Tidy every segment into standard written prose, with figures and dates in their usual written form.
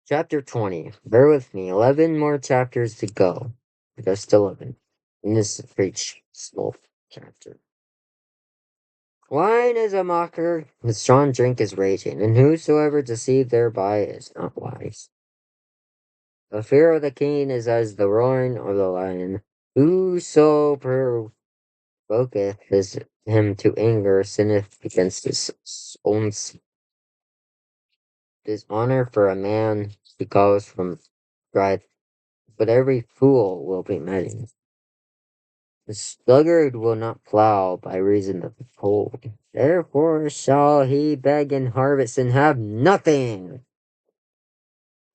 Chapter 20. Bear with me. 11 more chapters to go. Just 11. In this preach small chapter. Wine is a mocker, the strong drink is raging, and whosoever deceived thereby is not wise. The fear of the king is as the roaring of the lion. Whoso provoketh him to anger sinneth against his own dishonor for a man because from strife, but every fool will be many. The sluggard will not plow by reason of the cold. Therefore shall he beg and harvest and have nothing.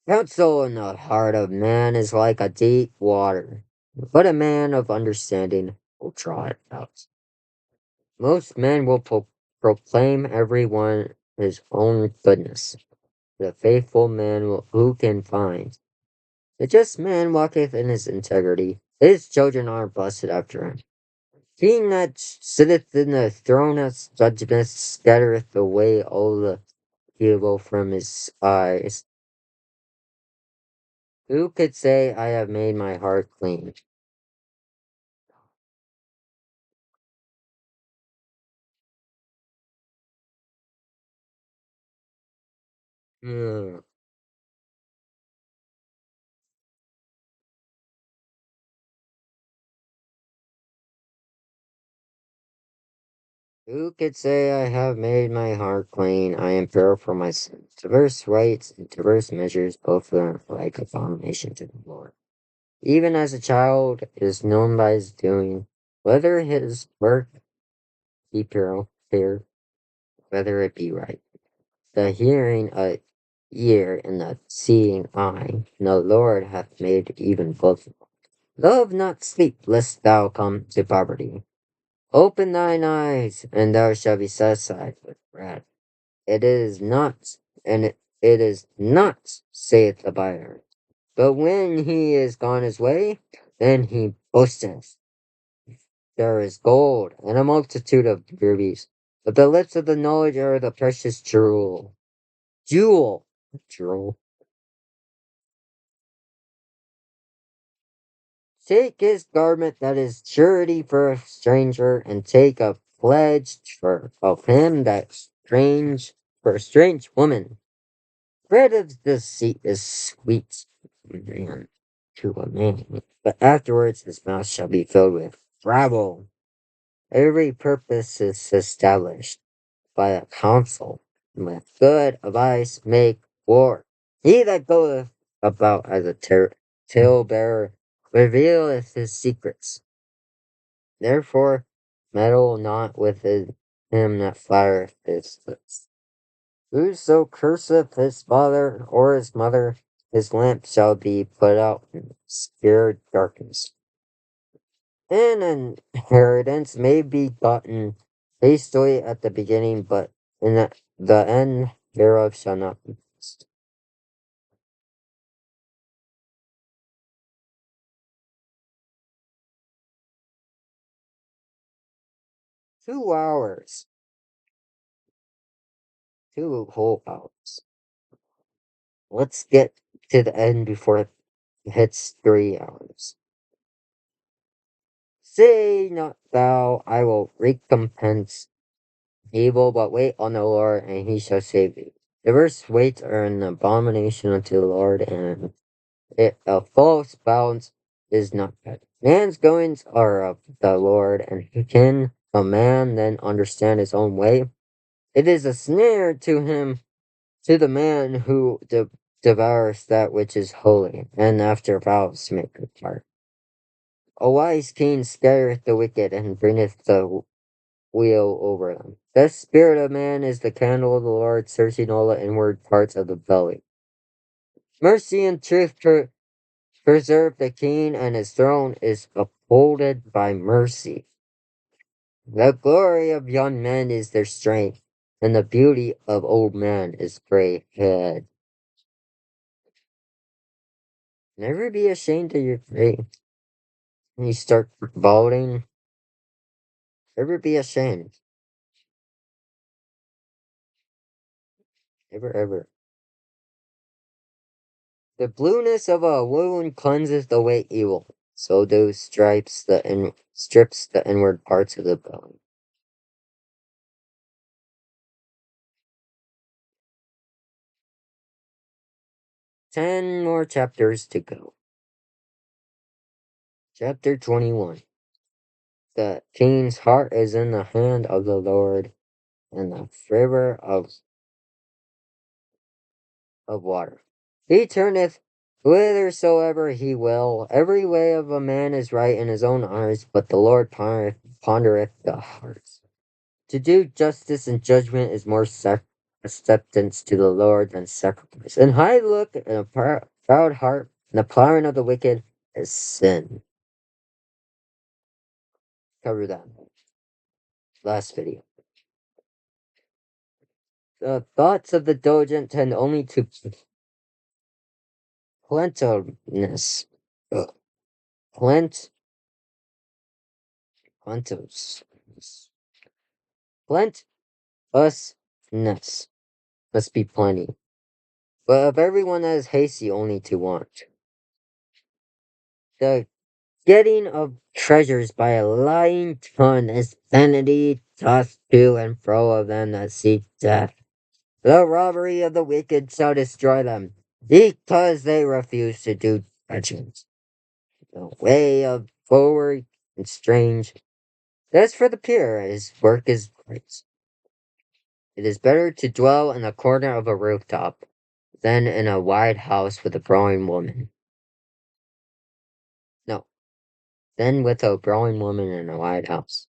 Counsel in the heart of man is like a deep water, but a man of understanding will draw it out. Most men will proclaim every one his own goodness. The faithful man who can find. The just man walketh in his integrity. His children are blessed after him. He that sitteth in the throne of judgment scattereth away all the evil from his eyes. Who could say, I have made my heart clean? Hmm. Who could say, I have made my heart clean? I am pure from my sins. Diverse rights and diverse measures, both are like abomination to the Lord. Even as a child is known by his doing, whether his work be pure, whether it be right. The hearing a ear and the seeing eye, and the Lord hath made even both. Love not sleep, lest thou come to poverty. Open thine eyes, and thou shalt be satisfied with bread. It is not, and it is not, saith the buyer. But when he is gone his way, then he boasteth. There is gold and a multitude of rubies, but the lips of the knowledge are the precious jewel. Jewel. Jewel. Take his garment that is surety for a stranger, and take a pledge of him that strange for a strange woman. Bread of deceit is sweet man, to a man, but afterwards his mouth shall be filled with gravel. Every purpose is established by a counsel, and with good advice make war. He that goeth about as a talebearer revealeth his secrets. Therefore, meddle not with him that flattereth his lips. Whoso curseth his father or his mother, his lamp shall be put out in obscure darkness. An inheritance may be gotten hastily at the beginning, but in the end thereof shall not be blessed. 2 hours. 2 whole hours. Let's get to the end before it hits 3 hours. Say not thou, I will recompense evil, but wait on the Lord, and he shall save thee. Diverse weights are an abomination unto the Lord, and a false balance is not good. Man's goings are of the Lord, and can a man then understand his own way? It is a snare to him, to the man who devours that which is holy, and after vows to make good part. A wise king scattereth the wicked, and bringeth the wheel over them. The spirit of man is the candle of the Lord, searching all the inward parts of the belly. Mercy and truth preserve the king, and his throne is upholded by mercy. The glory of young men is their strength, and the beauty of old men is gray head. Never be ashamed of your faith. When you start balding, never be ashamed. Ever, ever. The blueness of a wound cleanses away evil. So do strips the inward parts of the bone. 10 more chapters to go. Chapter 21. The king's heart is in the hand of the Lord, and the river of water. He turneth whithersoever he will. Every way of a man is right in his own eyes, but the Lord pondereth the hearts. To do justice and judgment is more acceptance to the Lord than sacrifice. And high look and a proud heart, and the plowing of the wicked is sin. Cover that last video. The thoughts of the diligent tend only to plenteousness. Ugh. Plenteous. Plenteousness must be plenty. But of everyone that is hasty only to want. The getting of treasures by a lying tongue is vanity tossed to and fro of them that seek death. The robbery of the wicked shall destroy them, because they refuse to do judgment. The way of forward and strange. As for the pure, his work is great. It is better to dwell in a corner of a rooftop than in a wide house with a growing woman. No, than with a growing woman in a wide house.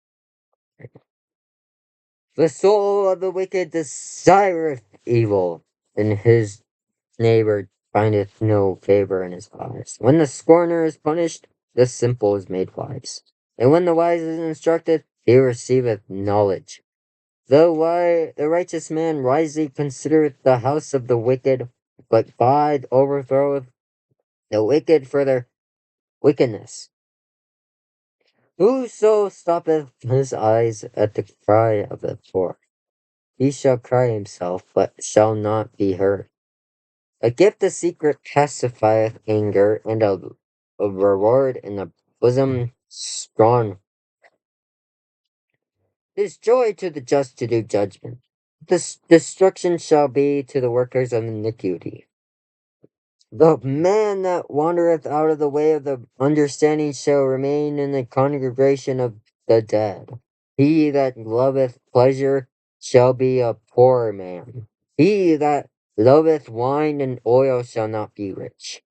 The soul of the wicked desireth evil, and his neighbor findeth no favor in his eyes. When the scorner is punished, the simple is made wise. And when the wise is instructed, he receiveth knowledge. The righteous man wisely considereth the house of the wicked, but God overthroweth the wicked for their wickedness. Whoso stoppeth his eyes at the cry of the poor, he shall cry himself, but shall not be heard. A gift of secret pacifieth anger, and a reward in the bosom strong. It is joy to the just to do judgment. This destruction shall be to the workers of iniquity. The man that wandereth out of the way of the understanding shall remain in the congregation of the dead. He that loveth pleasure shall be a poor man. He that loveth wine and oil shall not be rich.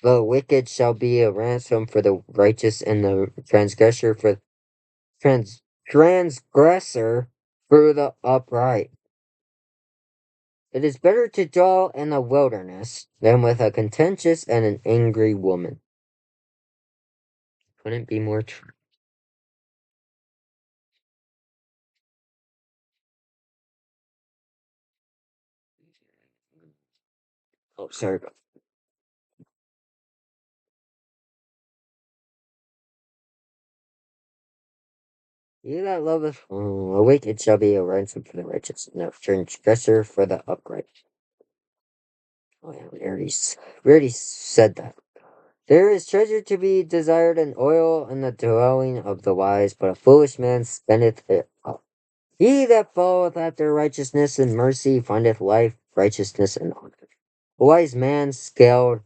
The wicked shall be a ransom for the righteous, and the transgressor for the upright. It is better to dwell in the wilderness than with a contentious and an angry woman. Couldn't be more true. Oh, sorry about He that loveth a wicked shall be a ransom for the righteous, and a transgressor for the upright. Oh yeah, we already said that. There is treasure to be desired and oil in the dwelling of the wise, but a foolish man spendeth it all. He that followeth after righteousness and mercy findeth life, righteousness, and honor. A wise man scaled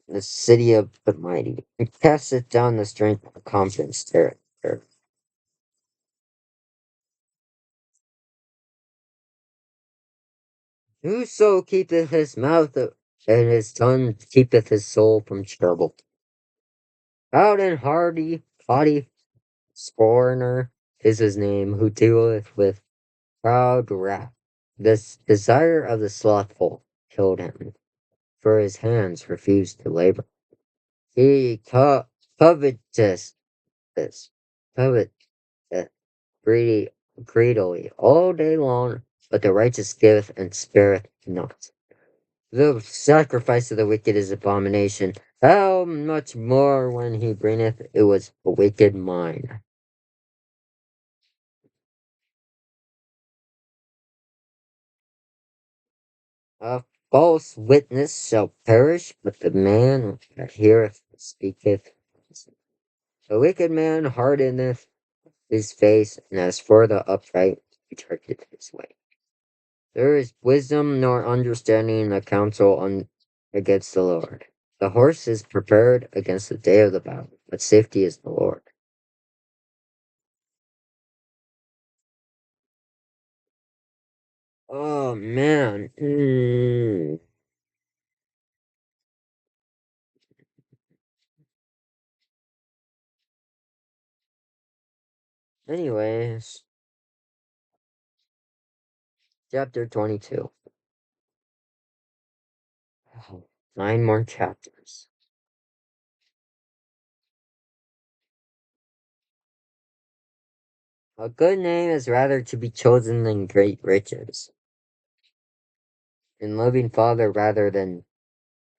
the city of the mighty, and casteth down the strength of confidence there. Whoso keepeth his mouth and his tongue keepeth his soul from trouble. Proud and haughty scorner is his name, who dealeth with proud wrath. The desire of the slothful killed him, for his hands refused to labor. He covetous, covet greedy, greedily all day long, but the righteous giveth and spareth not. The sacrifice of the wicked is abomination. How much more when he bringeth it was a wicked mind. A false witness shall perish, but the man that heareth and speaketh. The wicked man hardeneth his face, and as for the upright, he turketh his way. There is wisdom nor understanding in the counsel against the Lord. The horse is prepared against the day of the battle, but safety is the Lord. Oh man. Anyways, chapter 22. Oh, 9 more chapters. A good name is rather to be chosen than great riches, and loving father rather than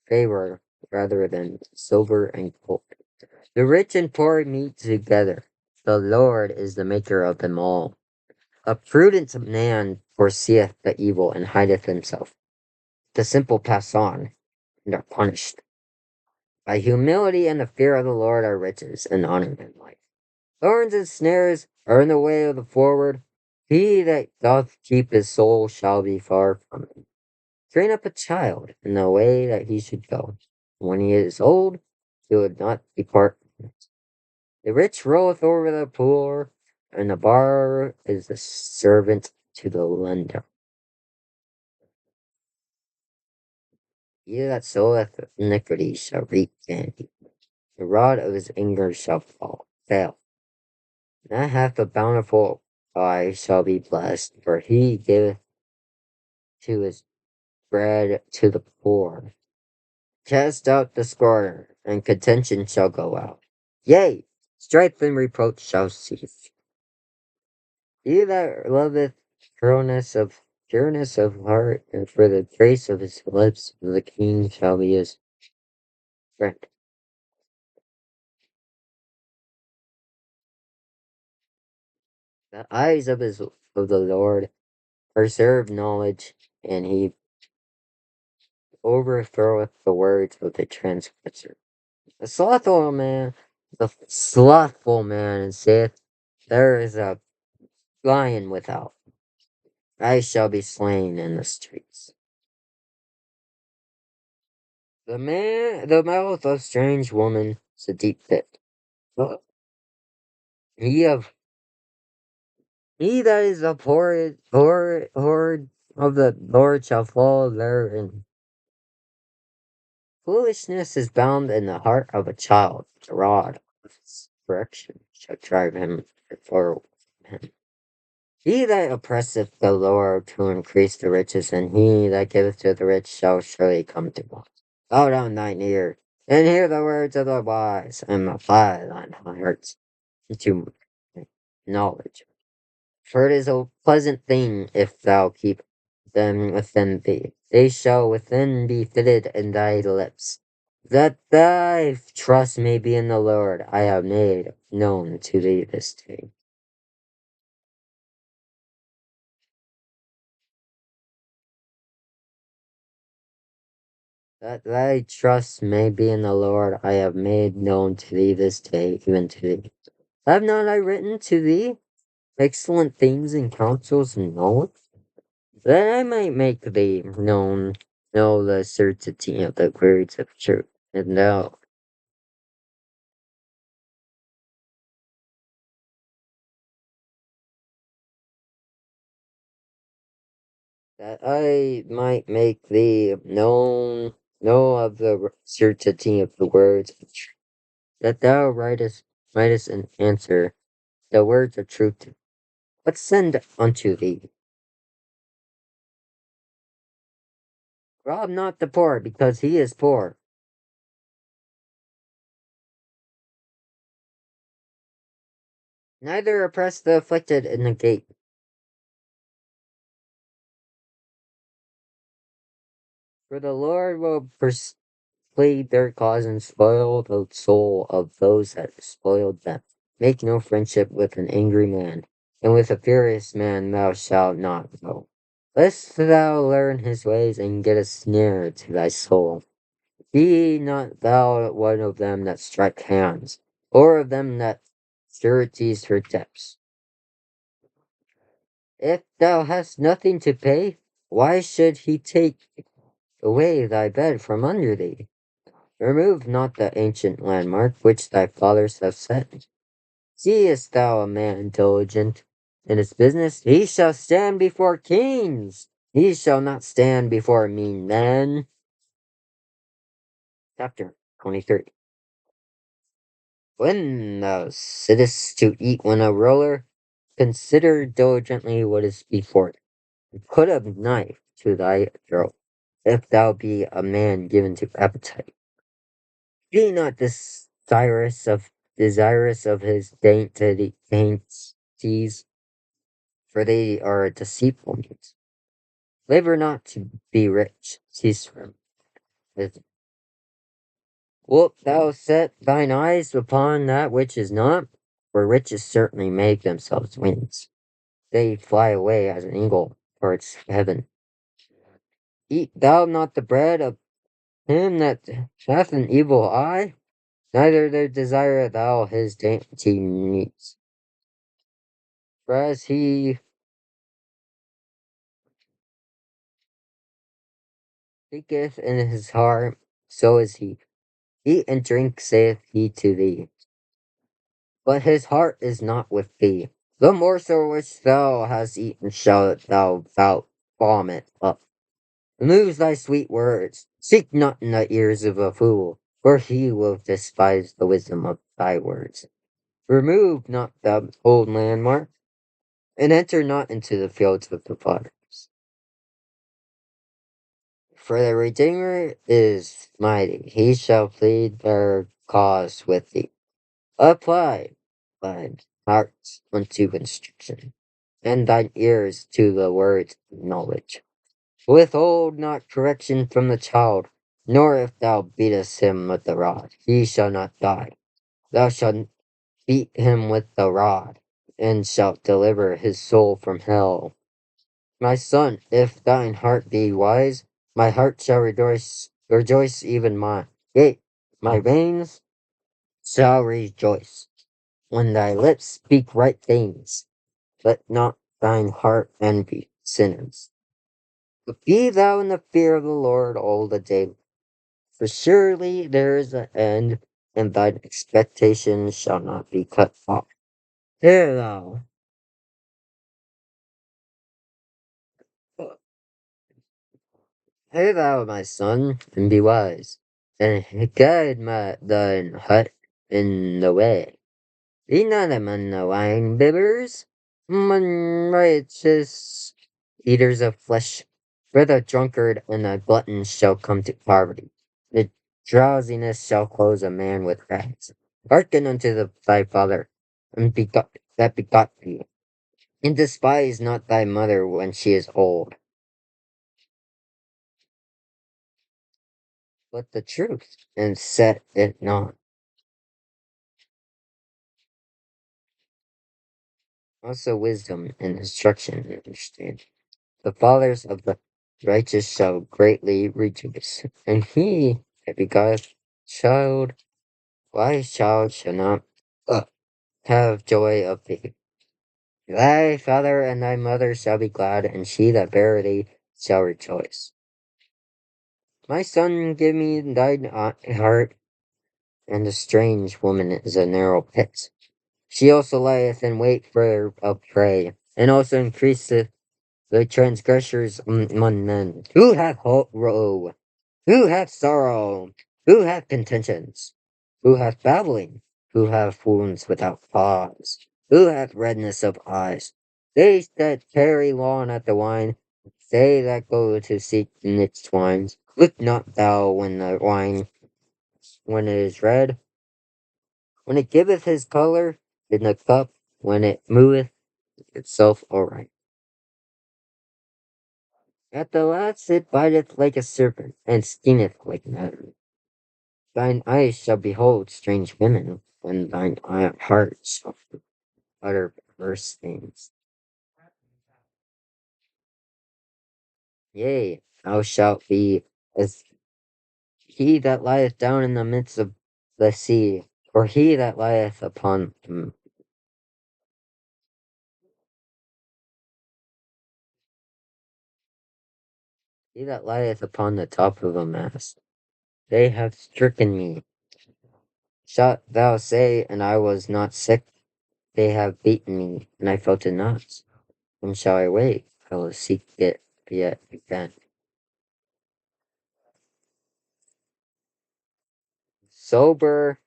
favor, rather than silver and gold. The rich and poor meet together. The Lord is the maker of them all. A prudent man foreseeth the evil and hideth himself. The simple pass on and are punished. By humility and the fear of the Lord are riches and honor and life. Thorns and snares are in the way of the forward. He that doth keep his soul shall be far from it. Train up a child in the way that he should go. When he is old, he would not depart from it. The rich rolleth over the poor, and the borrower is the servant to the lender. He that soweth iniquity shall reap vanity. The rod of his anger shall fail. That hath a bountiful eye shall be blessed, for he giveth to his bread to the poor. Cast out the scorner, and contention shall go out. Yea, strife and reproach shall cease. He that loveth pureness of heart, and for the grace of his lips, the king shall be his friend. The eyes of the Lord preserve knowledge, and he overthroweth the words of the transgressor. The slothful man saith, there is a lion without. I shall be slain in the streets. The mouth of strange woman is a deep pit. But He of he that is abhorred of the Lord shall fall therein. Foolishness is bound in the heart of a child. The rod of his correction shall drive him far from him. He that oppresseth the Lord to increase the riches, and he that giveth to the rich shall surely come to want. Bow down thine ear, and hear the words of the wise, and apply thine heart into knowledge. For it is a pleasant thing if thou keep them within thee. They shall within be fitted in thy lips. That thy trust may be in the Lord, I have made known to thee this day. That thy trust may be in the Lord, I have made known to thee this day, even to thee. Have not I written to thee excellent things and counsels and knowledge, that I might make thee know the certainty of the words of truth, and thou that I might make thee know of the certainty of the words of truth, that thou writest an answer, the words of truth. But send unto thee. Rob not the poor, because he is poor. Neither oppress the afflicted in the gate. For the Lord will plead their cause and spoil the soul of those that spoiled them. Make no friendship with an angry man, and with a furious man thou shalt not go. Lest thou learn his ways and get a snare to thy soul. Be not thou one of them that strike hands, or of them that sureties for debts. If thou hast nothing to pay, why should he take away thy bed from under thee? Remove not the ancient landmark which thy fathers have set. Seest thou a man diligent in his business? He shall stand before kings. He shall not stand before mean men. Chapter 23. When thou sittest to eat when a ruler, consider diligently what is before thee. Put a knife to thy throat, if thou be a man given to appetite. Be not desirous of his dainties, for they are deceitful means. Labor not to be rich, cease from it. Wilt thou set thine eyes upon that which is not? For riches certainly make themselves wings. They fly away as an eagle towards heaven. Eat thou not the bread of him that hath an evil eye? Neither desire thou his dainty meats. For as he thinketh in his heart, so is he. Eat and drink, saith he to thee, but his heart is not with thee. The morsel which thou hast eaten shalt thou vomit up. Lose thy sweet words. Seek not in the ears of a fool, for he will despise the wisdom of thy words. Remove not the old landmark, and enter not into the fields of the fathers. For the Redeemer is mighty, he shall plead their cause with thee. Apply thine heart unto instruction, and thine ears to the words of knowledge. Withhold not correction from the child, nor if thou beatest him with the rod, he shall not die. Thou shalt beat him with the rod, and shalt deliver his soul from hell. My son, if thine heart be wise, my heart shall rejoice even mine. Yea, my veins shall rejoice. When thy lips speak right things, let not thine heart envy sinners. But be thou in the fear of the Lord all the day, for surely there is an end, and thine expectation shall not be cut off. Hear thou, hear thou, my son, and be wise, and guide thine heart in the way. Be not among the wine bibbers, unrighteous eaters of flesh, for the drunkard and the glutton shall come to poverty. The drowsiness shall close a man with rags. Hearken unto thy father, and that begot thee, and despise not thy mother when she is old. But the truth, and set it not. Also wisdom and instruction and understanding. The fathers of the righteous shall greatly rejoice, and he that begotteth child, wise child, shall not uh, have joy of thee. Thy father and thy mother shall be glad, and she that bare thee shall rejoice. My son, give me thine heart, and a strange woman is a narrow pit. She also lieth in wait for a prey, and also increaseth the transgressors among men. Who hath woe? Who hath sorrow? Who hath contentions? Who hath babbling? Who hath wounds without cause? Who hath redness of eyes? They that tarry long at the wine, they that go to seek mixed wines. Look not thou when the wine, when it is red, when it giveth his color in the cup, when it moveth itself aright. At the last it biteth like a serpent, and stingeth like an adder. Thine eyes shall behold strange women, and thine heart shall utter perverse things. Yea, thou shalt be as he that lieth down in the midst of the sea, or he that lieth upon he that lieth upon the top of a mast. They have stricken me. Shalt thou say, and I was not sick? They have beaten me, and I felt it not. When shall I wake? I will seek it yet again. Sober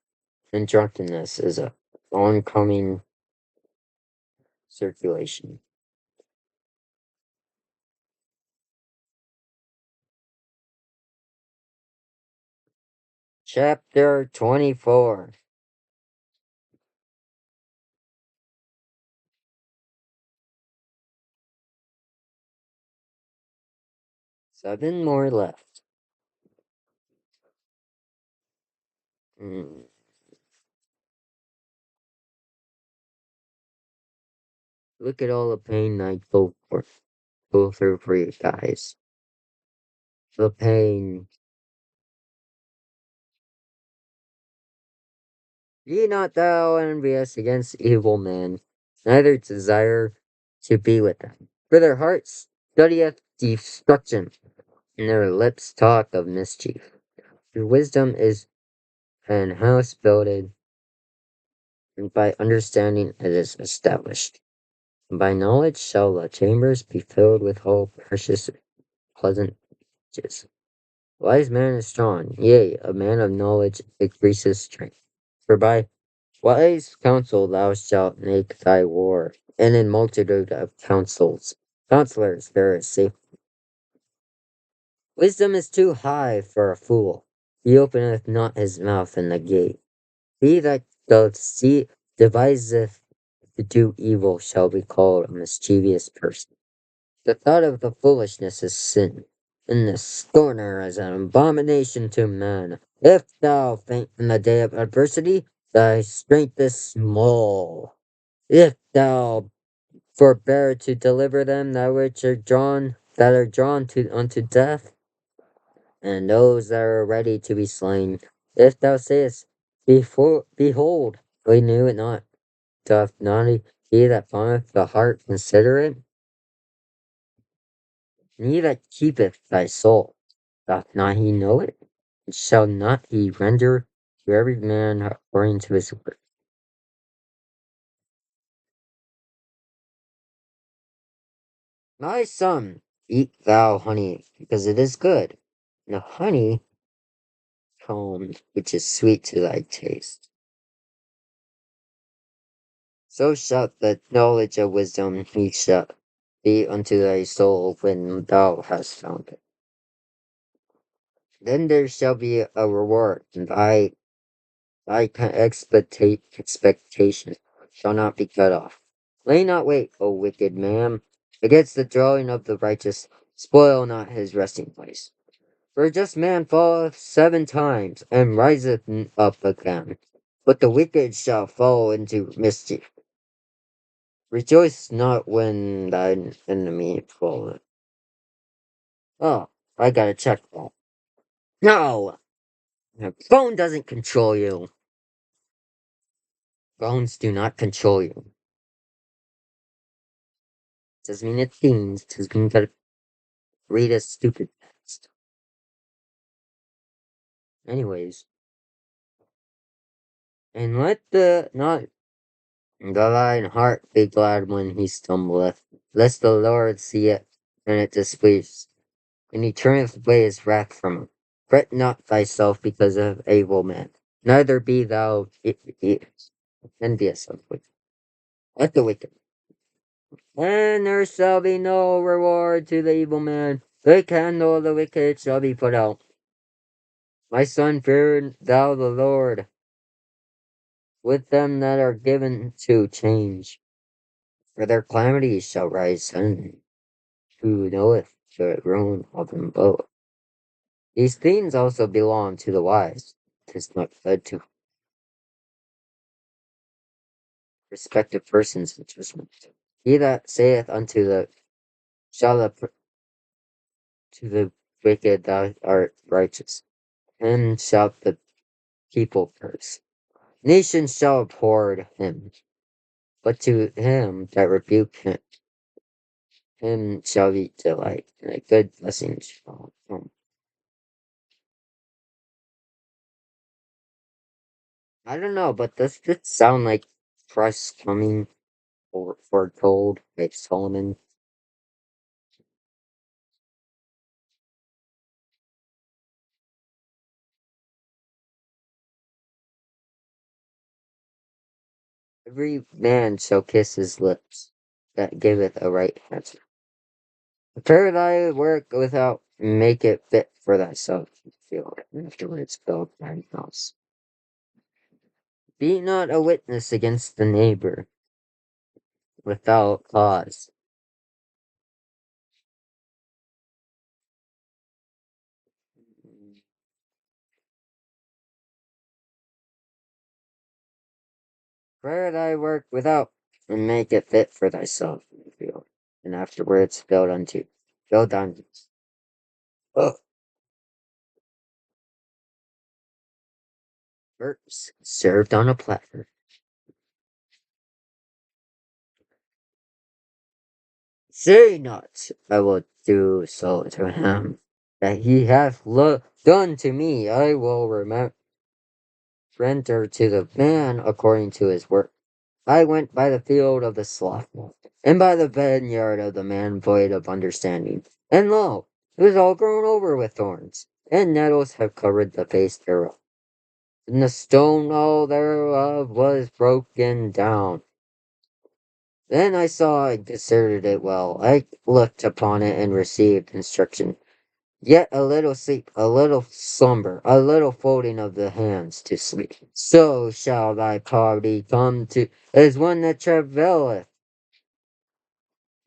and drunkenness is a oncoming circulation. Chapter 24. Seven more left. Mm, Look at all the pain I go through for you guys. The pain. Be not thou envious against evil men, neither desire to be with them. For their hearts studieth destruction, and their lips talk of mischief. Your wisdom is an house builded, and by understanding it is established. And by knowledge shall the chambers be filled with all precious pleasant riches. A wise man is strong, yea, a man of knowledge increases strength. For by wise counsel thou shalt make thy war, and in multitude of counselors there is safety. Wisdom is too high for a fool. He openeth not his mouth in the gate. He that doth deviseth to do evil shall be called a mischievous person. The thought of the foolishness is sin, and the scorner is an abomination to man. If thou faint in the day of adversity, thy strength is small. If thou forbear to deliver them that are drawn to unto death, and those that are ready to be slain, if thou sayest, behold, we knew it not, doth not he that findeth the heart consider it? And he that keepeth thy soul, doth not he know it? And shall not he render to every man according to his work? My son, eat thou honey, because it is good, and the honey comb, which is sweet to thy taste. So shalt the knowledge of wisdom he shall be unto thy soul when thou hast found it. Then there shall be a reward, and expectation shall not be cut off. Lay not wait, O wicked man, against the dwelling of the righteous, spoil not his resting place. For a just man falleth 7 times, and riseth up again, but the wicked shall fall into mischief. Rejoice not when thine enemy falleth. Oh, I gotta check that. No! Your phone doesn't control you. Phones do not control you. Doesn't mean it thinks, doesn't mean you gotta read a stupid text. Anyways, and let the not the thine heart be glad when he stumbleth, lest the Lord see it, and it displease, and he turneth away his wrath from him. Fret not thyself because of evil men, neither be thou envious of the wicked. And there shall be no reward to the evil man. The candle of the wicked shall be put out. My son, fear thou the Lord, with them that are given to change, for their calamities shall rise suddenly. Who knoweth the ruin of them both? These things also belong to the wise. 'Tis not good to respect a person's judgment. He that saith unto the shall To the wicked thou art righteous. Him shall the people curse. Nations shall abhor him, but to him that rebuke him shall be delight, and a good blessing shall come. I don't know, but does this sound like Christ coming or foretold by Solomon? Every man shall kiss his lips that giveth a right answer. Prepare thy work without, make it fit for thyself to feel it, and afterwards build thine house. Be not a witness against the neighbor without cause. Prepare thy work without, and make it fit for thyself in the field, and afterwards build unto. Oh, herbs served on a platter. Say not, I will do so to him. That he hath done to me, I will render to the man according to his work. I went by the field of the slothful, and by the vineyard of the man void of understanding. And lo, it was all grown over with thorns, and nettles have covered the face thereof. And the stone all thereof was broken down. Then I saw and considered it well. I looked upon it and received instruction. Yet a little sleep, a little slumber, a little folding of the hands to sleep. So shall thy poverty come to as one that travaileth,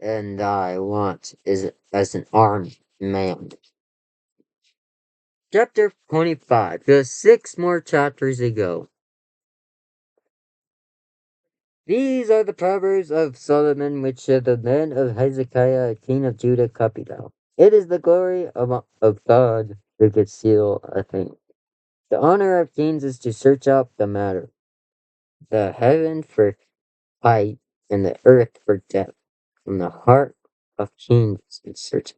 and thy want is as an armed man. Chapter 25. Just 6 more chapters to go. These are the Proverbs of Solomon, which the men of Hezekiah, king of Judah, copied out. It is the glory of God to conceal a thing. The honor of kings is to search out the matter. The heaven for height and the earth for depth. From the heart of kings in search.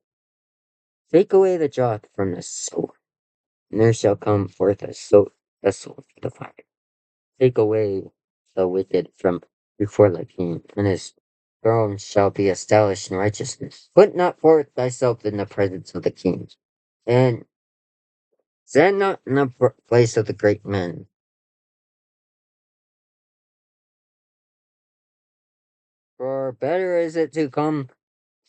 Take away the dross from the sword, and there shall come forth a sword for the fire. Take away the wicked from before the king, and his throne shall be established in righteousness. Put not forth thyself in the presence of the king, and stand not in the place of the great men. For better is it to come,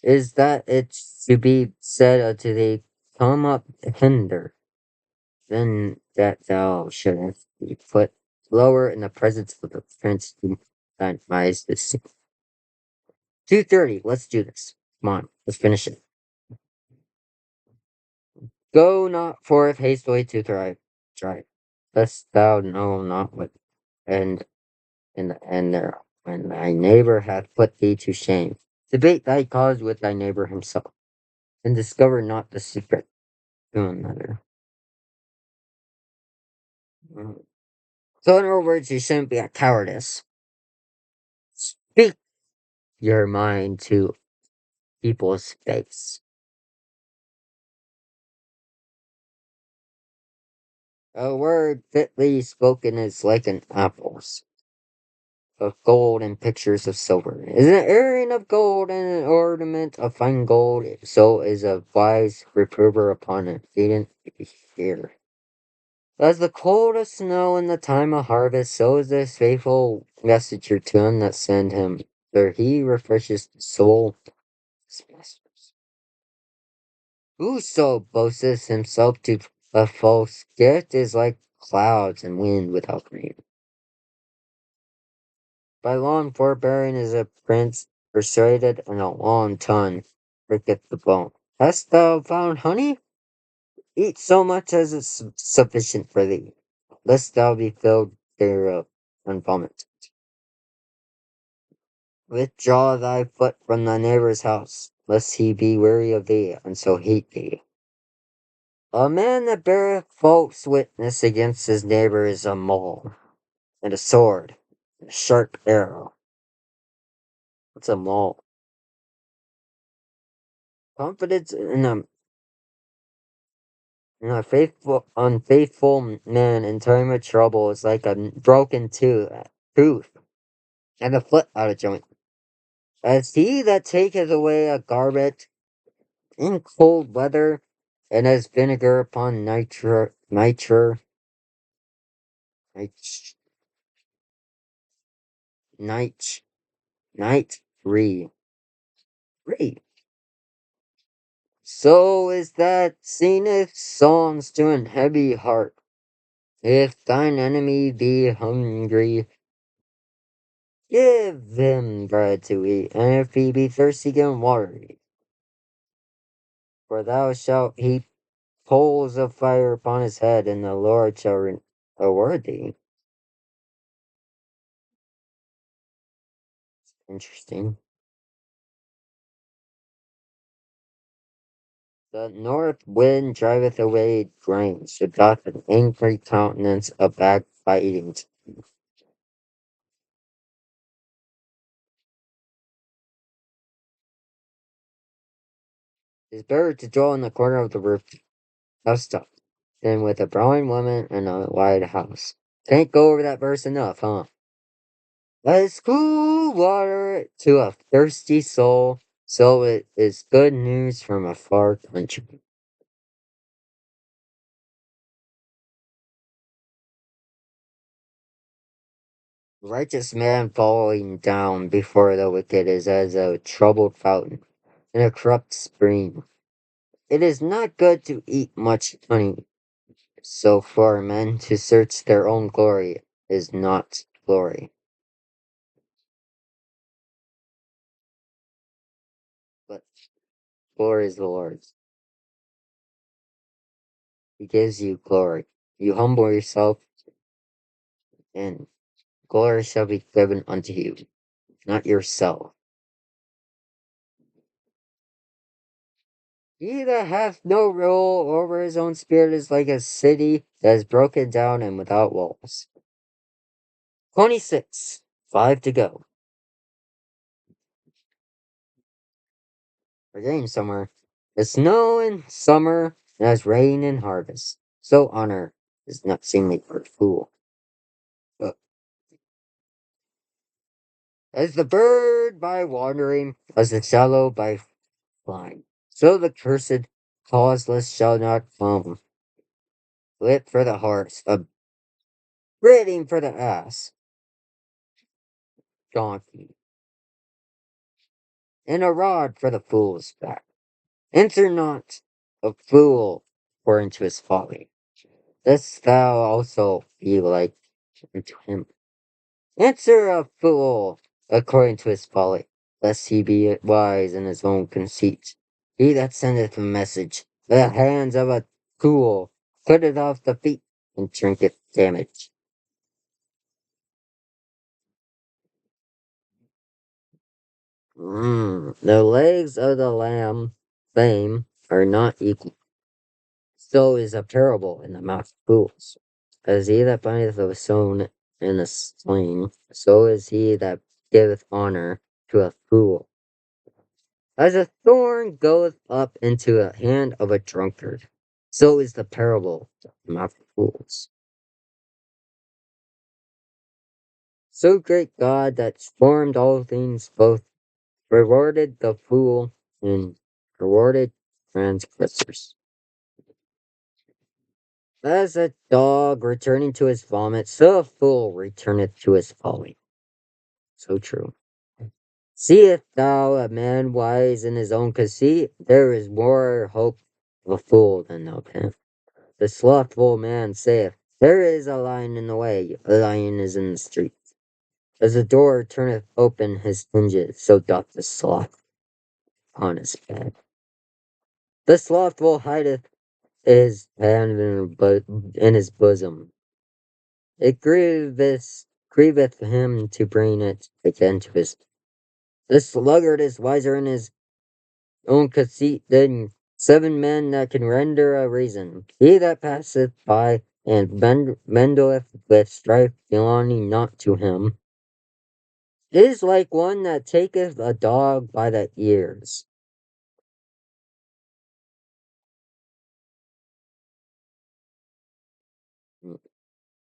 is that it's to be said unto thee, come up hinder, than that thou shouldest be put lower in the presence of the prince whom thine eyes to see. 2:30. Let's do this. Come on, let's finish it. Go not forth hastily to drive, lest thou know not what end in the end thereof, when thy neighbor hath put thee to shame. Debate thy cause with thy neighbor himself, and discover not the secret to another. Mm. So, in other words, you shouldn't be a cowardice. Speak your mind to people's face. A word fitly spoken is like an apples of gold and pictures of silver. Is an earring of gold and an ornament of fine gold, so is a wise reprover upon a decent ear. As the cold of snow in the time of harvest, so is this faithful messenger to him that send him, for he refreshes the soul of his masters. Whoso boasts himself to a false gift is like clouds and wind without rain. By long forbearing is a prince persuaded, and a long tongue pricketh the bone. Hast thou found honey? Eat so much as is sufficient for thee, lest thou be filled thereof and vomit. Withdraw thy foot from thy neighbor's house, lest he be weary of thee, and so hate thee. A man that beareth false witness against his neighbor is a mole, and a sword, and a sharp arrow. What's a mole? Confidence in a unfaithful man in time of trouble is like a broken tooth, and a foot out of joint. As he that taketh away a garment in cold weather, and has vinegar upon nit, nit, night, re. So is that singeth songs to an heavy heart. If thine enemy be hungry, give him bread to eat, and if he be thirsty, give him water to eat. For thou shalt heap coals of fire upon his head, and the Lord shall reward thee. Interesting. The north wind driveth away grain, so doth an angry countenance of backbiting. It is better to dwell in the corner of the roof of stuff than with a brown woman in a wide house. Can't go over that verse enough, huh? As cool water to a thirsty soul, so it is good news from a far country. Righteous man falling down before the wicked is as a troubled fountain in a corrupt spring. It is not good to eat much honey, so for men to search their own glory is not glory, but glory is the Lord's. He gives you glory. You humble yourself, and glory shall be given unto you, not yourself. He that hath no rule over his own spirit is like a city that is broken down and without walls. 26. 5 to go. We're getting somewhere. As snow in summer, and as rain in harvest, so honor is not seemly for a fool. But as the bird by wandering, as the shallow by flying, so the cursed causeless shall not come. Lit for the horse, a breeding for the ass, donkey, and a rod for the fool's back. Enter not a fool according to his folly, lest thou also be like unto him. Answer a fool according to his folly, lest he be wise in his own conceit. He that sendeth a message by the hands of a fool cutteth off the feet and drinketh damage. The legs of the lame are not equal. So is a parable in the mouth of fools. As he that bindeth a stone in a sling, so is he that giveth honor to a fool. As a thorn goeth up into the hand of a drunkard, so is the parable of the mouth of fools. So great God that formed all things both rewarded the fool and rewarded transgressors. As a dog returning to his vomit, so a fool returneth to his folly. So true. Seest thou a man wise in his own conceit? There is more hope of a fool than of him. The slothful man saith, there is a lion in the way, a lion is in the street. As the door turneth open his hinges, so doth the sloth on his bed. The slothful hideth his hand in his bosom. It grieveth him to bring it again to his. The sluggard is wiser in his own conceit than Seven men that can render a reason. He that passeth by and mendeth with strife belonging not to him is like one that taketh a dog by the ears.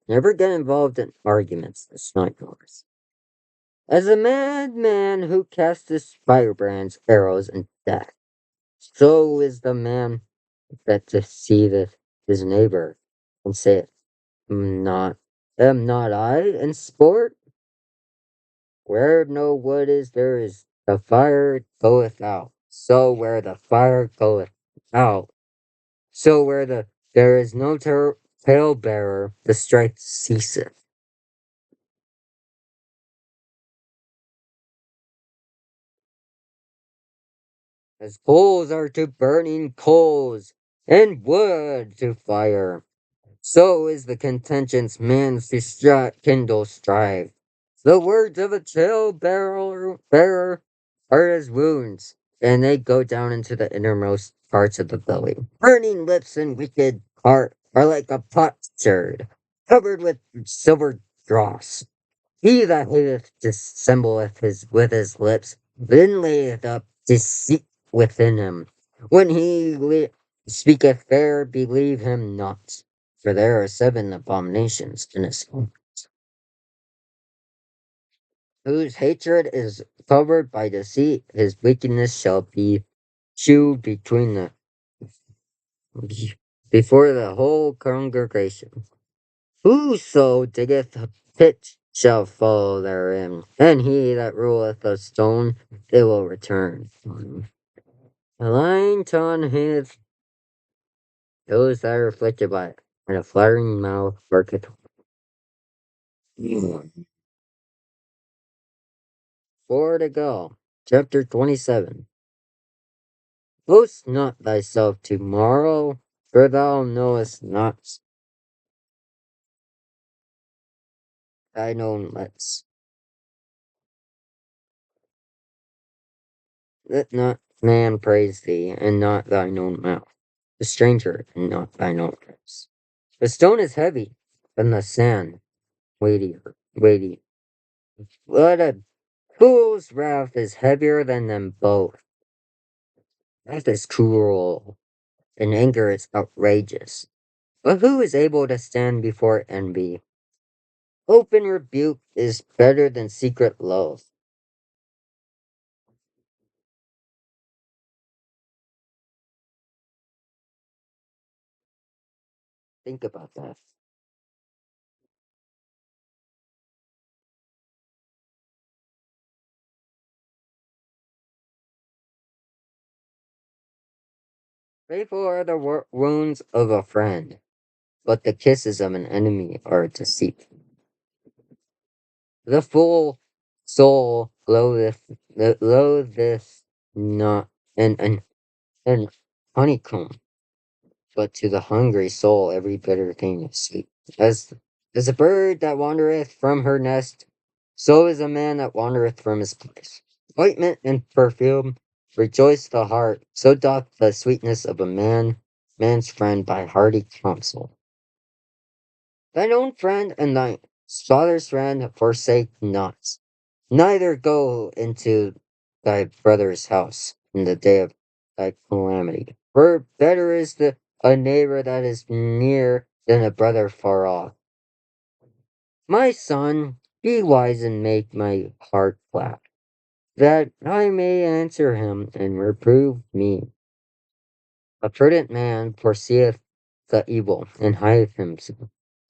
Never get involved in arguments. That's not yours. As a madman who casteth firebrands, arrows, and death, so is the man that deceiveth his neighbor and saith, am not I in sport? Where no wood is, there is the fire goeth out. So where the fire goeth out, so where there is no talebearer, the strife ceaseth. As coals are to burning coals, and wood to fire, so is the contentions man's to kindle strife. The words of a bearer are as wounds, and they go down into the innermost parts of the belly. Burning lips and wicked heart are like a potsherd, covered with silver dross. He that hateth dissembleth with his lips, then layeth up deceit within him. When speaketh fair, believe him not, for there are seven abominations in his mouth, whose hatred is covered by deceit. His wickedness shall be chewed before the whole congregation. Whoso diggeth a pit shall fall therein, and he that ruleth a stone, it will return. A lying tongue hath those that are afflicted by it, and a flattering mouth worketh. Four to go. Chapter 27. Boast not thyself tomorrow, for thou knowest not thine own lips. Let not man praise thee, and not thine own mouth. The stranger, and not thine own lips. The stone is heavy, and the sand weighty. But a fool's wrath is heavier than them both. Wrath is cruel, and anger is outrageous. But who is able to stand before envy? Open rebuke is better than secret love. Think about that. Faithful are the wounds of a friend, but the kisses of an enemy are deceitful. The full soul loatheth not and honeycomb, but to the hungry soul every bitter thing is sweet. As as a bird that wandereth from her nest, so is a man that wandereth from his place. Ointment and perfume rejoice the heart, so doth the sweetness of a man's friend by hearty counsel. Thine own friend and thy father's friend forsake not. Neither go into thy brother's house in the day of thy calamity. For better is a neighbor that is near than a brother far off. My son, be wise and make my heart glad, that I may answer him and reprove me. A prudent man foreseeth the evil and hideth himself,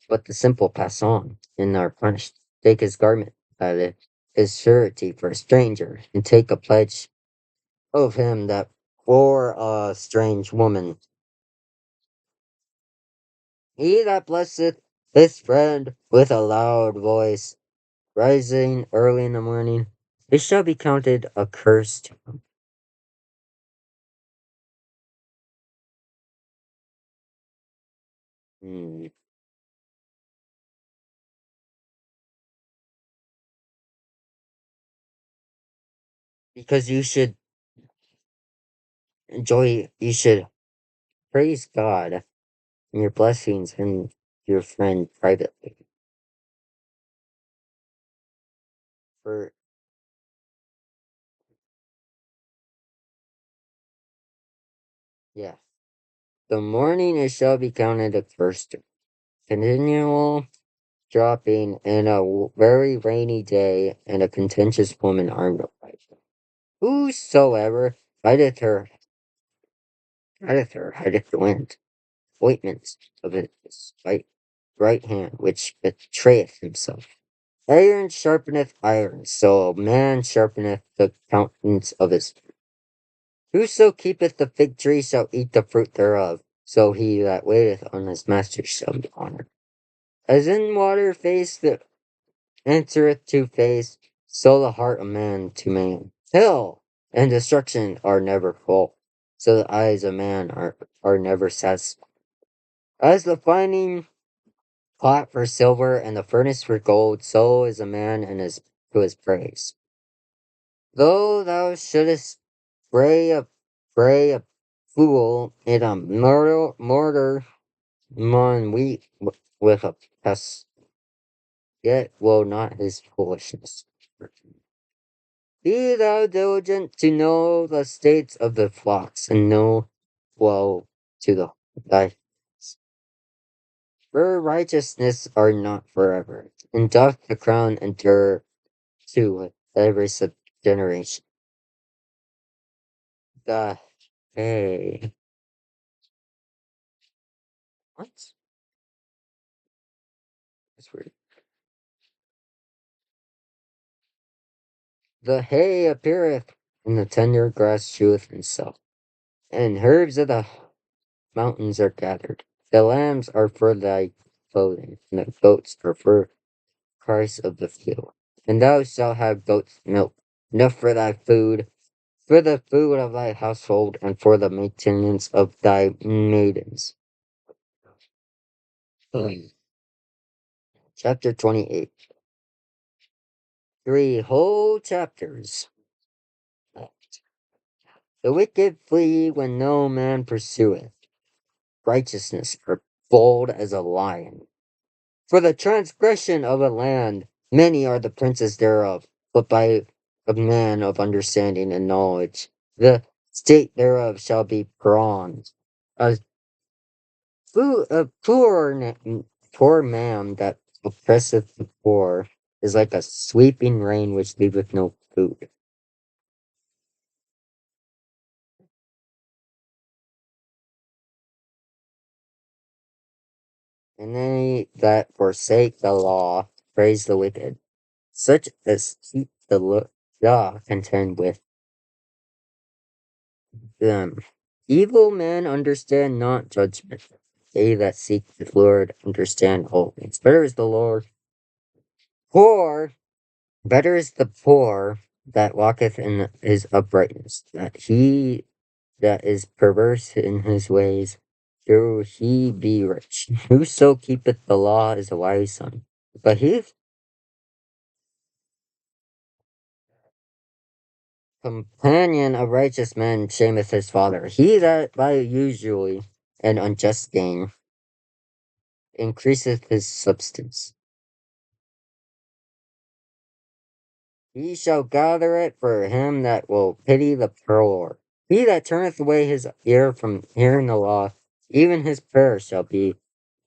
but the simple pass on and are punished. Take his garment, that it is surety for a stranger, and take a pledge of him that for a strange woman. He that blesseth his friend with a loud voice, rising early in the morning, it shall be counted accursed. Hmm. Because you should praise God and your blessings and your friend privately. For yeah, the morning it shall be counted accursed. Continual dropping in a very rainy day, and a contentious woman armed with rifle. Whosoever hideth the wind, ointments of his right hand, which betrayeth himself. Iron sharpeneth iron, so a man sharpeneth the countenance of his. Whoso keepeth the fig tree shall eat the fruit thereof, so he that waiteth on his master shall be honored. As in water face that answereth to face, so the heart of man to man. Hell and destruction are never full, so the eyes of man are never satisfied. As the finding pot for silver and the furnace for gold, so is a man and his to his praise. Though thou shouldest bray a fool in a mortar mon wheat with a pest, yet will not his foolishness. Be thou diligent to know the states of the flocks, and know well to thy for righteousness are not forever, and doth the crown endure to every generation. The hay. What? That's weird. The hay appeareth, and the tender grass sheweth himself, and herbs of the mountains are gathered. The lambs are for thy clothing, and the goats are for price of the field. And thou shalt have goat's milk, enough for thy food, for the food of thy household, and for the maintenance of thy maidens. Chapter 28. 3 whole chapters. The wicked flee when no man pursueth. Righteousness are bold as a lion. For the transgression of a land, many are the princes thereof, but by a man of understanding and knowledge, the state thereof shall be bronze. A, a poor man that oppresseth the poor is like a sweeping rain which leaveth no food. And they that forsake the law praise the wicked. Such as keep the law contend with them. Evil men understand not judgment. They that seek the Lord understand all things. Better is the Lord poor. Better is the poor that walketh in his uprightness, that he that is perverse in his ways, though he be rich. Whoso keepeth the law is a wise son. But he companion of righteous men shameth his father. He that by usually and unjust gain increaseth his substance. He shall gather it for him that will pity the poor. He that turneth away his ear from hearing the law, even his prayer shall be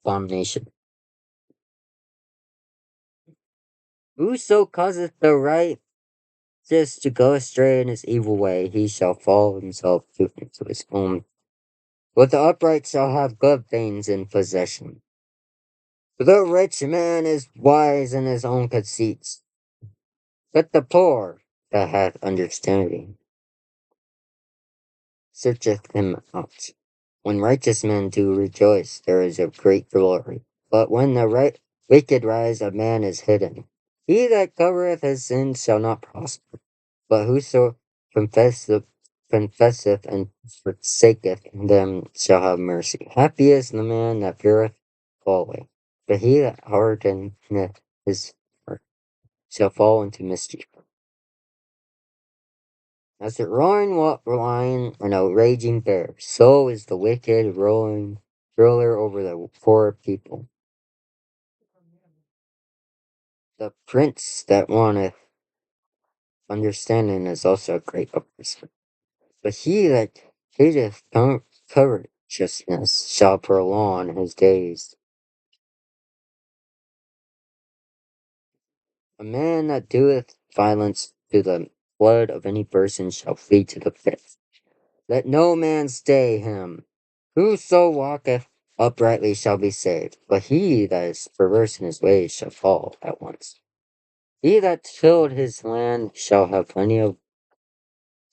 abomination. Whoso causeth the righteous to go astray in his evil way, he shall fall himself into his own. But the upright shall have good things in possession. The rich man is wise in his own conceits, but the poor that hath understanding searcheth him out. When righteous men do rejoice, there is a great glory. But when the wicked rise, a man is hidden. He that covereth his sins shall not prosper, but whoso confesseth and forsaketh them shall have mercy. Happy is the man that feareth always, but he that hardeneth his heart shall fall into mischief. As the roaring lion and a raging bear, so is the wicked rolling ruler over the poor people. The prince that wanteth understanding is also a great oppressor. But he that hateth covetousness shall prolong his days. A man that doeth violence to the blood of any person shall flee to the pit. Let no man stay him. Whoso walketh uprightly shall be saved, but he that is perverse in his ways shall fall at once. He that tilled his land shall have plenty of,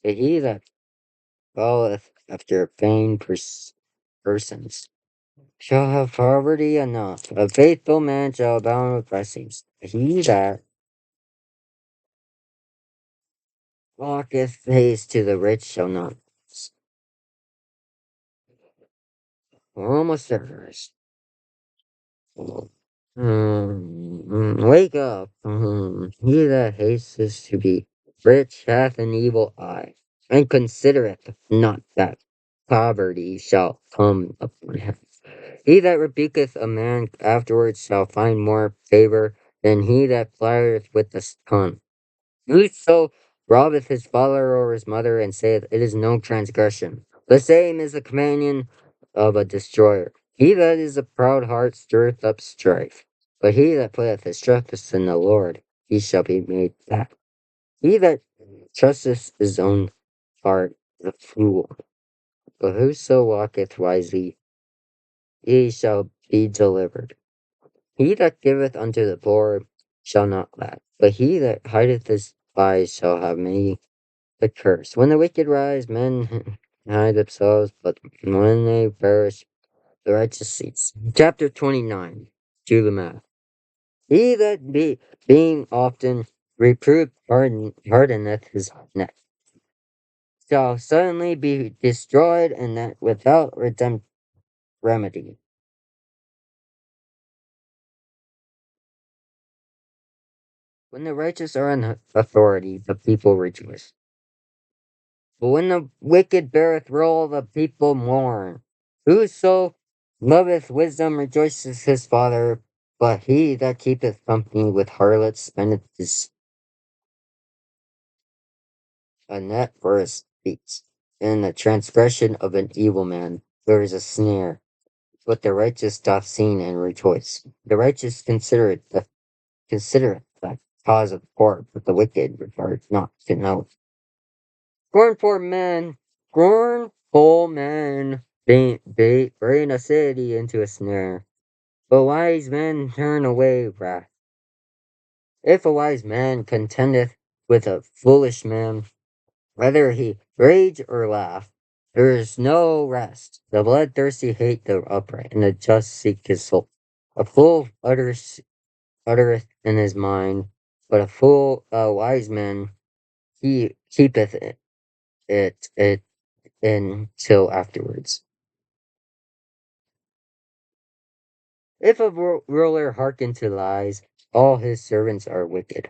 but he that followeth after vain persons shall have poverty enough. A faithful man shall abound with blessings. He that walketh haste to the rich shall not. We're almost there, guys. Wake up. He that hasteth to be rich hath an evil eye, and considereth not that poverty shall come upon him. He that rebuketh a man afterwards shall find more favor than he that flattereth with the tongue. Whoso robbeth his father or his mother, and saith, It is no transgression, the same is the companion of a destroyer. He that is a proud heart stirreth up strife, but he that putteth his trust in the Lord, he shall be made fat. He that trusteth his own heart is a fool, but whoso walketh wisely, he shall be delivered. He that giveth unto the poor shall not lack, but he that hideth his eyes shall have many the curse. When the wicked rise, men hide themselves, but when they perish, the righteous cease. Chapter 29. Do the math. He that being often reproved hardeneth his neck, shall suddenly be destroyed, and that without remedy. When the righteous are in authority, the people rejoice. But when the wicked beareth rule, the people mourn. Whoso loveth wisdom rejoices his father, but he that keepeth company with harlots spendeth his a net for his feet. In the transgression of an evil man there is a snare, but the righteous doth sing and rejoice. The righteous considereth the cause of the poor, but the wicked regards not to know. Scornful men, scornful men, bring a city into a snare, but wise men turn away wrath. If a wise man contendeth with a foolish man, whether he rage or laugh, there is no rest. The bloodthirsty hate the upright, and the just seek his soul. A fool uttereth in his mind, but a wise man, he keepeth it until afterwards. If a ruler hearken to lies, all his servants are wicked.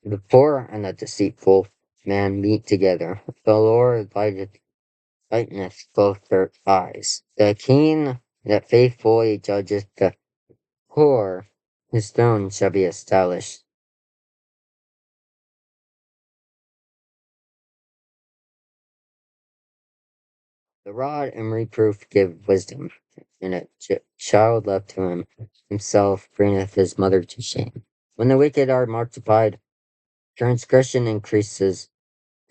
The poor and the deceitful man meet together. The Lord lighteneth both their eyes. The king that faithfully judgeth the poor, his throne shall be established. The rod and reproof give wisdom, and a child left to himself bringeth his mother to shame. When the wicked are multiplied, transgression increaseth,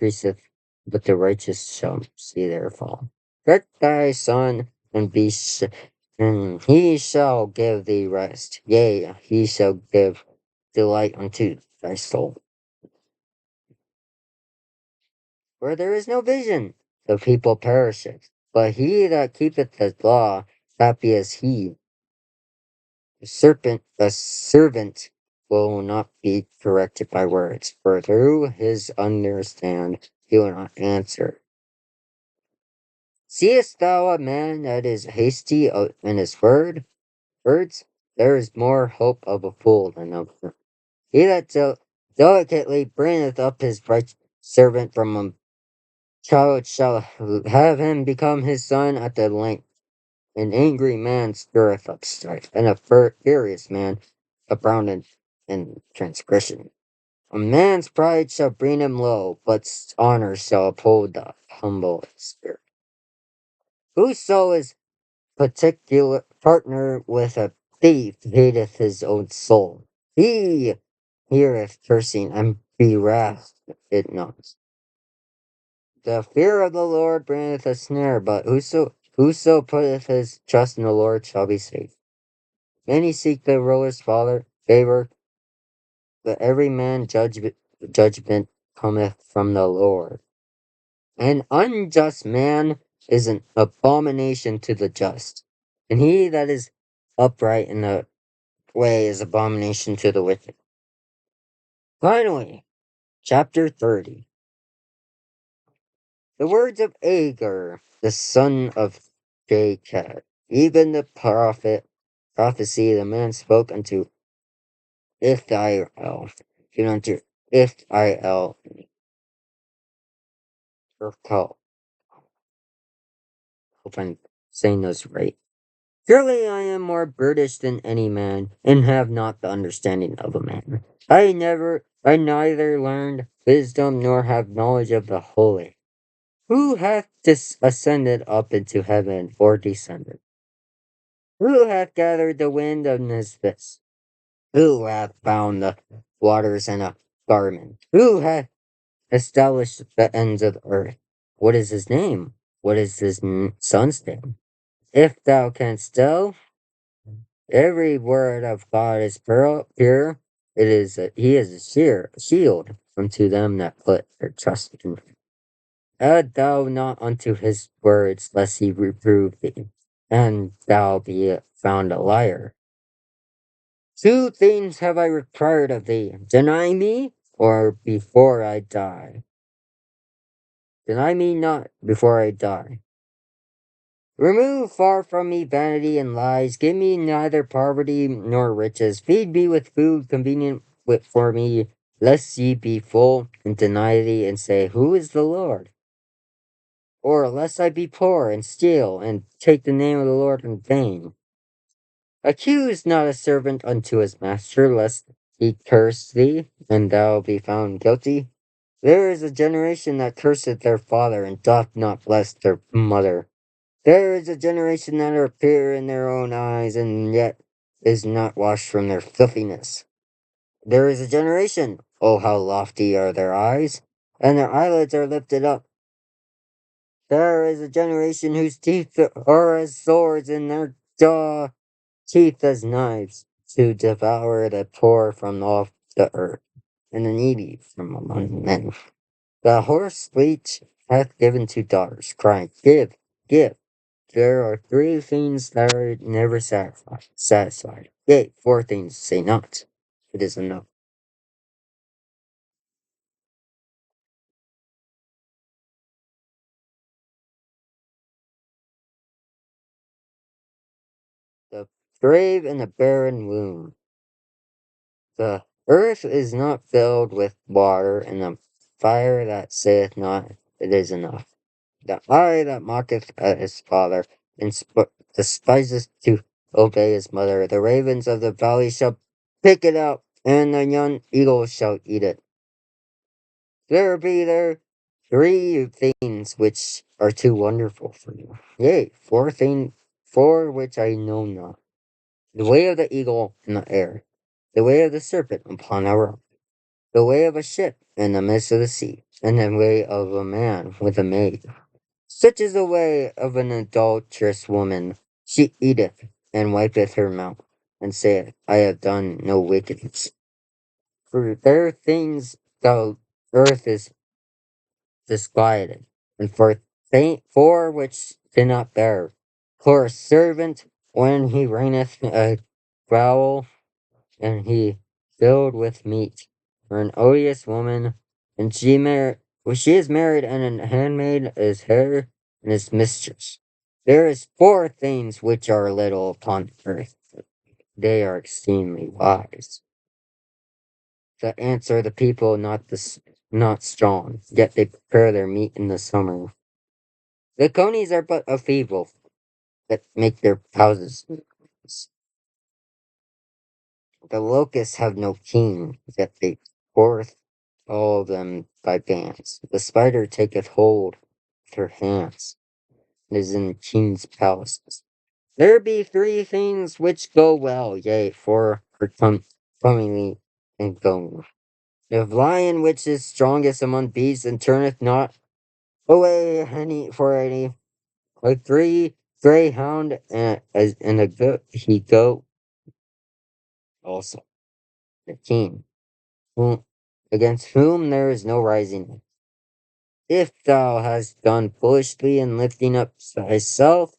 but the righteous shall see their fall. Correct thy son, and he shall give thee rest. Yea, he shall give delight unto thy soul. Where there is no vision, the people perisheth. But he that keepeth the law, happy is he. The servant will not be corrected by words, for through his understand he will not answer. Seest thou a man that is hasty in his words? There is more hope of a fool than of him. He that delicately bringeth up his right servant from child shall have him become his son at the length. An angry man stirreth up strife, and a furious man aboundeth in transgression. A man's pride shall bring him low, but honor shall uphold the humble in spirit. Whoso is particular partner with a thief hateth his own soul. He heareth cursing and bewrath it not. The fear of the Lord bringeth a snare, but whoso putteth his trust in the Lord shall be safe. Many seek the ruler's favor, but every man judgment cometh from the Lord. An unjust man is an abomination to the just, and he that is upright in the way is abomination to the wicked. Finally, chapter 30. The words of Agur, the son of Jacob, even the prophecy the man spoke unto Ithrael, even unto Ithrael, Hope I'm saying those right. Surely I am more brutish than any man, and have not the understanding of a man. I neither learned wisdom nor have knowledge of the holy. Who hath ascended up into heaven, or descended? Who hath gathered the wind in his fist? Who hath bound the waters in a garment? Who hath established the ends of the earth? What is his name? What is his son's name? If thou canst tell, every word of God is pure. He is a shield unto them that put their trust in him. Add thou not unto his words, lest he reprove thee, and thou be found a liar. Two things have I required of thee: deny me, or before I die. Deny me not before I die. Remove far from me vanity and lies. Give me neither poverty nor riches. Feed me with food convenient for me, lest ye be full and deny thee and say, who is the Lord? Or lest I be poor and steal and take the name of the Lord in vain. Accuse not a servant unto his master, lest he curse thee, and thou be found guilty. There is a generation that curseth their father, and doth not bless their mother. There is a generation that are pure in their own eyes, and yet is not washed from their filthiness. There is a generation, oh how lofty are their eyes, and their eyelids are lifted up. There is a generation whose teeth are as swords, and their jaw teeth as knives, to devour the poor from off the earth, and the needy from among men. The horse leech hath given two daughters, crying, give, give. There are three things that are never satisfied. Yea, four things say not. It is enough. The brave and the barren womb. The earth is not filled with water, and the fire that saith not, it is enough. The eye that mocketh at his father, and despiseth to obey his mother. The ravens of the valley shall pick it out, and the young eagles shall eat it. There be there three things which are too wonderful for you. Yea, four which I know not. The way of the eagle in the air, the way of the serpent upon a rock, the way of a ship in the midst of the sea, and the way of a man with a maid. Such is the way of an adulterous woman. She eateth and wipeth her mouth, and saith, I have done no wickedness. For there are things the earth is disquieted, and for which cannot bear. For a servant, when he reigneth a growl, and he filled with meat. For an odious woman, and she is married, and an handmaid is her and his mistress. There is four things which are little upon earth. They are extremely wise. To answer the people, not strong, yet they prepare their meat in the summer. The conies are but a feeble that make their houses. The locusts have no king, yet they poureth all of them by bands. The spider taketh hold with her hands, and is in king's palaces. There be three things which go well, yea, four are comingly and going. The lion which is strongest among beasts and turneth not away any for any, like three greyhound and a goat he go also. The king, whom, against whom there is no rising. If thou hast done foolishly in lifting up thyself,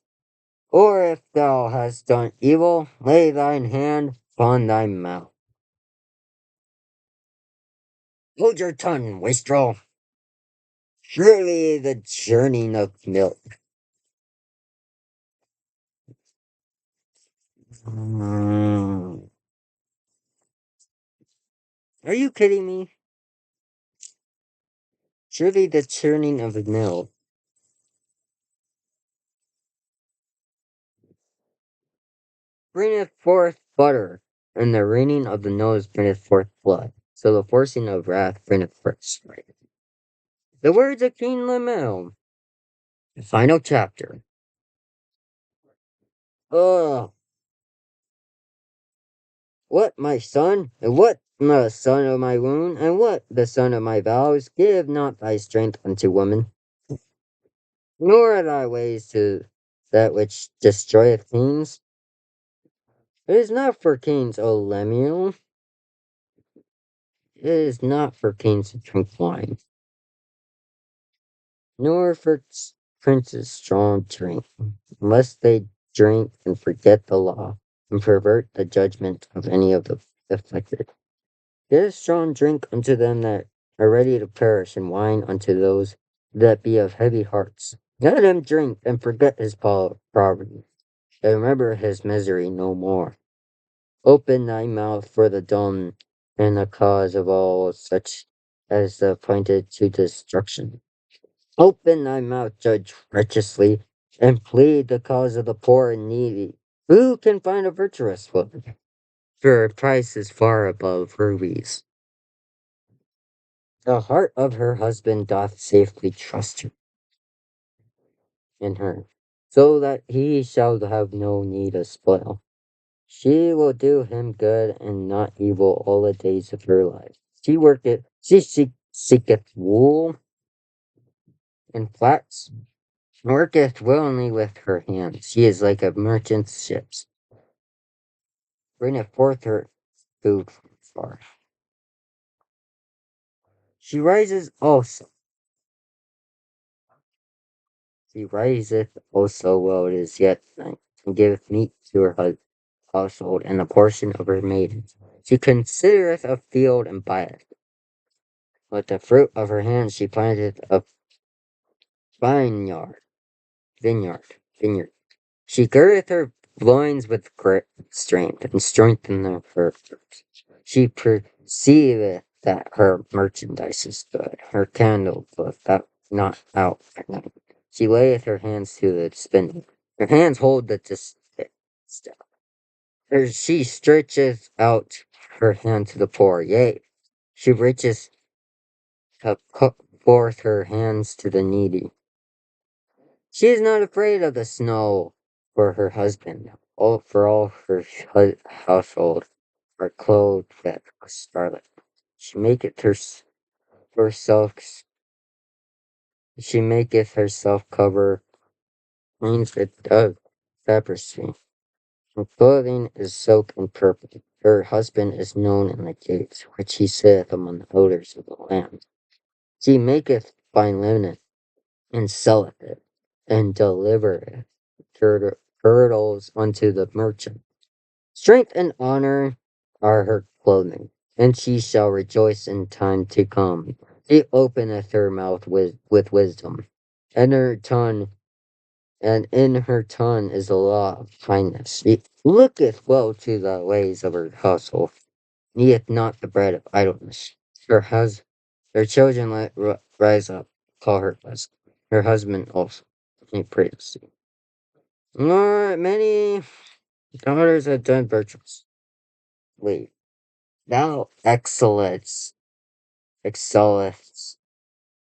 or if thou hast done evil, lay thine hand upon thy mouth. Hold your tongue, wastrel. Surely the churning of milk. Mm, are you kidding me? Surely the churning of milk bringeth forth butter, and the wringing of the nose bringeth forth blood. So the forcing of wrath bringeth forth strife. The words of King Lemuel, the final chapter. Oh, what my son, and what the son of my womb, and what the son of my vows, give not thy strength unto woman, nor thy ways to that which destroyeth kings. It is not for kings, O Lemuel, it is not for kings to drink wine, nor for princes strong drink, lest they drink and forget the law, and pervert the judgment of any of the afflicted. Give strong drink unto them that are ready to perish, and wine unto those that be of heavy hearts. Let him drink and forget his poverty, and remember his misery no more. Open thy mouth for the dumb, and the cause of all such as the appointed to destruction. Open thy mouth, judge righteously, and plead the cause of the poor and needy. Who can find a virtuous woman? For her price is far above rubies. The heart of her husband doth safely trust her in her, so that he shall have no need of spoil. She will do him good and not evil all the days of her life. She seeketh wool and flax, worketh willingly with her hands. She is like a merchant's ships, bringeth forth her food from far. She rises also. She riseth also while it is yet night, and giveth meat to her household and a portion of her maidens. She considereth a field and buyeth. With the fruit of her hands she planteth a vineyard. Vineyard. She girdeth her loins with great strength, and strengtheneth her ribs. She perceiveth that her merchandise is good. Her candle goeth not out at night. She layeth her hands to the spindle. Her hands hold the distaff. She stretcheth out her hand to the poor. Yea, she reacheth to put forth her hands to the needy. She is not afraid of the snow for her husband. For all her household are clothed with scarlet. She maketh herself she maketh herself cover wings with tapestry. Her clothing is silk and purple. Her husband is known in the gates, which he sitteth among the odors of the land. She maketh fine linen, and selleth it, and delivereth girdles unto the merchant. Strength and honor are her clothing, and she shall rejoice in time to come. She openeth her mouth with wisdom, and her tongue and in her tongue is the law of kindness. She looketh well to the ways of her household, and eateth not the bread of idleness. Her Her children rise up, call her blessed. Her husband also. He prays. Nor many daughters have done virtuous. Wait, thou excellest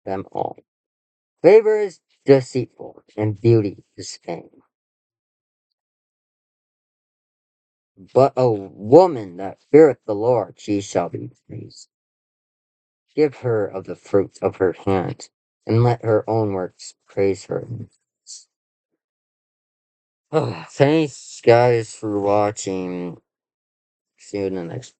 them all. Favor is deceitful, and beauty is vain. But a woman that feareth the Lord, she shall be praised. Give her of the fruit of her hand, and let her own works praise her. Thanks, guys, for watching. See you in the next.